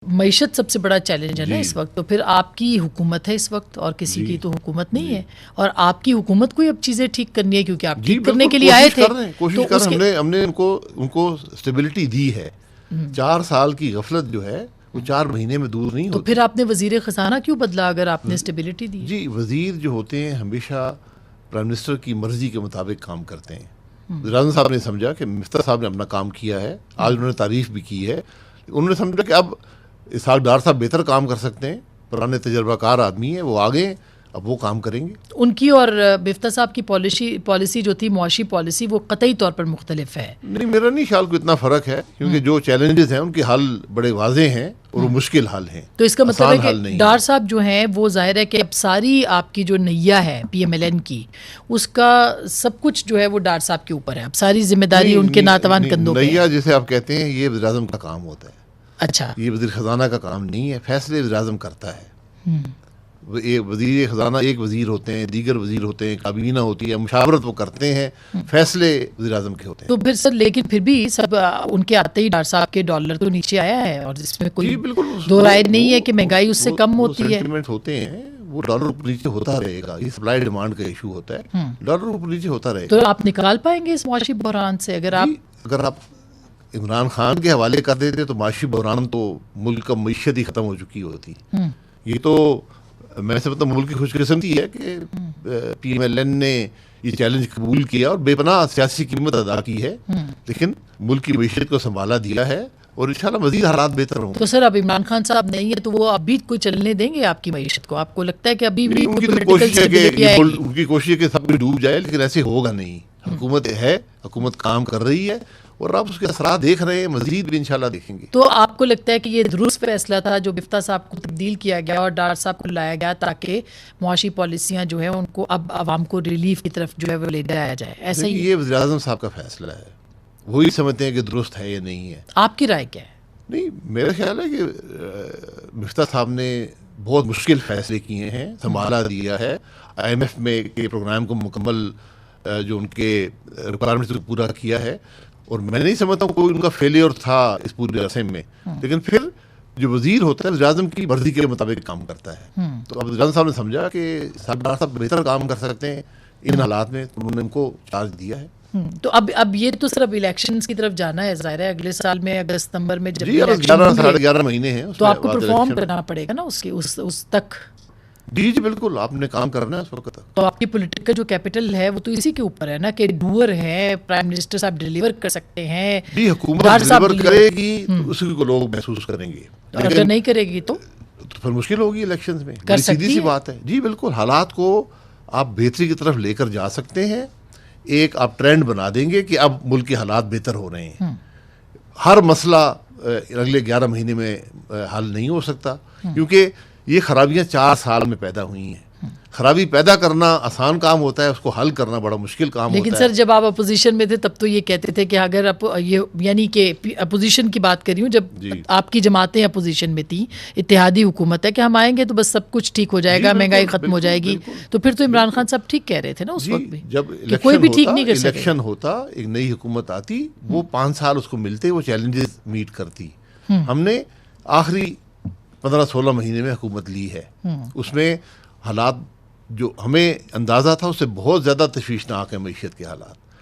معیشت سب سے بڑا چیلنج ہے نا اس وقت، تو پھر آپ کی حکومت ہے اس وقت، اور کسی کی تو حکومت نہیں ہے، اور آپ کی حکومت کو اب چیزیں ٹھیک کرنی ہے، کیونکہ آپ ٹھیک کرنے کے لیے آئے تھے. کوشش کر رہے ہیں. ہم نے ان کو اسٹیبلٹی دی ہے. 4 سال کی غفلت جو ہے وہ 4 مہینے میں دور نہیں ہوتی. تو پھر آپ نے وزیر خزانہ کیوں بدلا اگر آپ نے اسٹیبلٹی دی؟ جی، وزیر جو ہوتے ہیں ہمیشہ پرائم منسٹر کی مرضی کے مطابق کام کرتے ہیں. وزیر اعظم صاحب نے سمجھا کہ مفتر صاحب نے اپنا کام کیا ہے، آج انہوں نے تعریف بھی کی ہے. انہوں نے سمجھا کہ اب اس سال ڈار صاحب بہتر کام کر سکتے ہیں، پرانے تجربہ کار آدمی ہیں، وہ آگے اب وہ کام کریں گے. ان کی اور مفتر صاحب کی پالیسی جو تھی، معاشی پالیسی، وہ قطعی طور پر مختلف ہے. نہیں، میرا نہیں خیال کو اتنا فرق ہے، کیونکہ جو چیلنجز ہیں ان کے حل بڑے واضح ہیں اور وہ مشکل حل ہیں. تو اس کا مطلب ہے کہ ڈار صاحب جو ہیں وہ ظاہر ہے کہ اب ساری آپ کی جو نیا ہے پی ایم ایل این کی، اس کا سب کچھ جو ہے وہ ڈار صاحب کے اوپر ہے، اب ساری ذمہ داری ان کے ناتوان کندھوں پہ ہے. نیا جسے آپ کہتے ہیں یہ وزیر اعظم کا کام ہوتا ہے. اچھا، یہ وزیر خزانہ کا کام نہیں ہے، فیصلے وزیر اعظم کرتا ہے. وزیر خزانہ ایک وزیر ہوتے ہیں، دیگر وزیر ہوتے ہیں، کابینہ ہوتی ہے، مشاورت وہ کرتے ہیں، فیصلے وزیر اعظم کے ہوتے ہیں. تو پھر سر لیکن پھر بھی سب ان کے آتے ہی ڈار صاحب کے ڈالر تو نیچے آیا ہے، اور اس میں کوئی دو رائے نہیں ہے کہ مہنگائی اس سے کم ہوتی ہے. سینٹیمنٹ ہوتے ہیں، وہ ڈالر اوپر نیچے ہوتا رہے گا. یہ سپلائی ڈیمانڈ کا ایشو ہوتا ہے، ڈالر اوپر نیچے ہوتا رہے گا. تو آپ نکال پائیں گے اس معاشی بحران سے اگر آپ عمران خان کے حوالے کر دیتے تو معاشی بحران تو ملک کا معیشت ہی ختم ہو چکی ہوتی. یہ تو میں سے مطلب ملک کی خوش قسمتی ہے کہ پی ایم ایل این نے یہ چیلنج قبول کیا اور بے پناہ سیاسی قیمت ادا کی ہے، لیکن ملک کی معیشت کو سنبھالا دیا ہے، اور انشاءاللہ مزید حالات بہتر ہوں. تو سر اب عمران خان صاحب نہیں ہے تو وہ ابھی کوئی چلنے دیں گے آپ کی معیشت کو؟ آپ کو لگتا ہے کہ ابھی بھی ان کی کوشش ہے کہ سب کچھ ڈوب جائے، لیکن ایسے ہوگا نہیں. حکومت ہے، حکومت کام کر رہی ہے، اور آپ اس کے اثرات دیکھ رہے ہیں، مزید بھی انشاءاللہ دیکھیں گے. تو آپ کو لگتا ہے کہ یہ درست فیصلہ تھا جو مفتر صاحب کو تبدیل کیا گیا اور ڈار صاحب کو لایا گیا، تاکہ معاشی پالیسیاں جو ہیں ان کو اب عوام کو ریلیف کی طرف جو ہے وہ لے جایا جائے؟ ایسا ہی یہ وزیر اعظم صاحب کا فیصلہ ہے، وہی سمجھتے ہیں کہ درست ہے یا نہیں ہے. آپ کی رائے کیا ہے؟ نہیں، میرا خیال ہے کہ مفتر صاحب نے بہت مشکل فیصلے کیے ہیں، سنبھالا دیا ہے. آئی ایم ایف میں کے پروگرام کو مکمل جو ان کے ریکوائرمنٹ پورا کیا ہے، اور میں نہیں سمجھتا ہوں کوئی ان کا فیلیئر تھا اس پورے عرصے میں. لیکن پھر جو وزیر ہوتا ہے وزیر اعظم کی مرضی کے مطابق کام کرتا ہے. تو اب وزیر اعظم صاحب نے سمجھا کہ ڈار صاحب بہتر کام کر سکتے ہیں ان حالات میں، تو انہوں نے ان کو چارج دیا ہے. تو اب یہ تو صرف الیکشنز کی طرف جانا ہے، ظاہر ہے اگلے سال میں اگست ستمبر میں جب 11 مہینے ہیں تو آپ کو پرفارم کرنا پڑے گا نا اس تک. جی بالکل، آپ نے کام کرنا ہے اس وقت تک. تو آپ کی پولیٹیکل جو کیپٹل ہے وہ تو اسی کے اوپر ہے نا کہ ڈوئر ہے، پرائم منسٹر صاحب ڈیلیور کر سکتے ہیں. جی، حکومت ڈیلیور کرے گی تو اسی کو لوگ محسوس کریں گے. اگر نہیں کرے گی تو پھر مشکل ہوگی الیکشنز میں. کر سکتی سیدھی سی بات ہے. جی بالکل، حالات کو آپ بہتری کی طرف لے کر جا سکتے ہیں. ایک آپ ٹرینڈ بنا دیں گے کہ اب ملک کے حالات بہتر ہو رہے ہیں. ہر مسئلہ اگلے 11 مہینے میں حل نہیں ہو سکتا، کیونکہ یہ خرابیاں 4 سال میں پیدا ہوئی ہیں. خرابی پیدا کرنا آسان کام ہوتا ہے، اس کو حل کرنا بڑا مشکل کام ہوتا ہے. لیکن سر جب آپ اپوزیشن میں تھے تب تو یہ کہتے تھے کہ اگر یعنی کہ اپوزیشن کی بات کر رہی ہوں، جب آپ کی جماعتیں اپوزیشن میں تھیں، اتحادی حکومت ہے کہ ہم آئیں گے تو بس سب کچھ ٹھیک ہو جائے گا، مہنگائی ختم ہو جائے گی. تو پھر تو عمران خان صاحب ٹھیک کہہ رہے تھے نا اس وقت بھی، جب کوئی بھی ٹھیک نہیں کر سکے. الیکشن ہوتا، ایک نئی حکومت آتی، وہ 5 سال اس کو ملتے، وہ چیلنجز میٹ کرتی. ہم نے آخری 15-16 مہینے میں حکومت لی ہے. اس میں حالات جو ہمیں اندازہ تھا اس سے بہت زیادہ تشویشناک ہے معیشت کے حالات.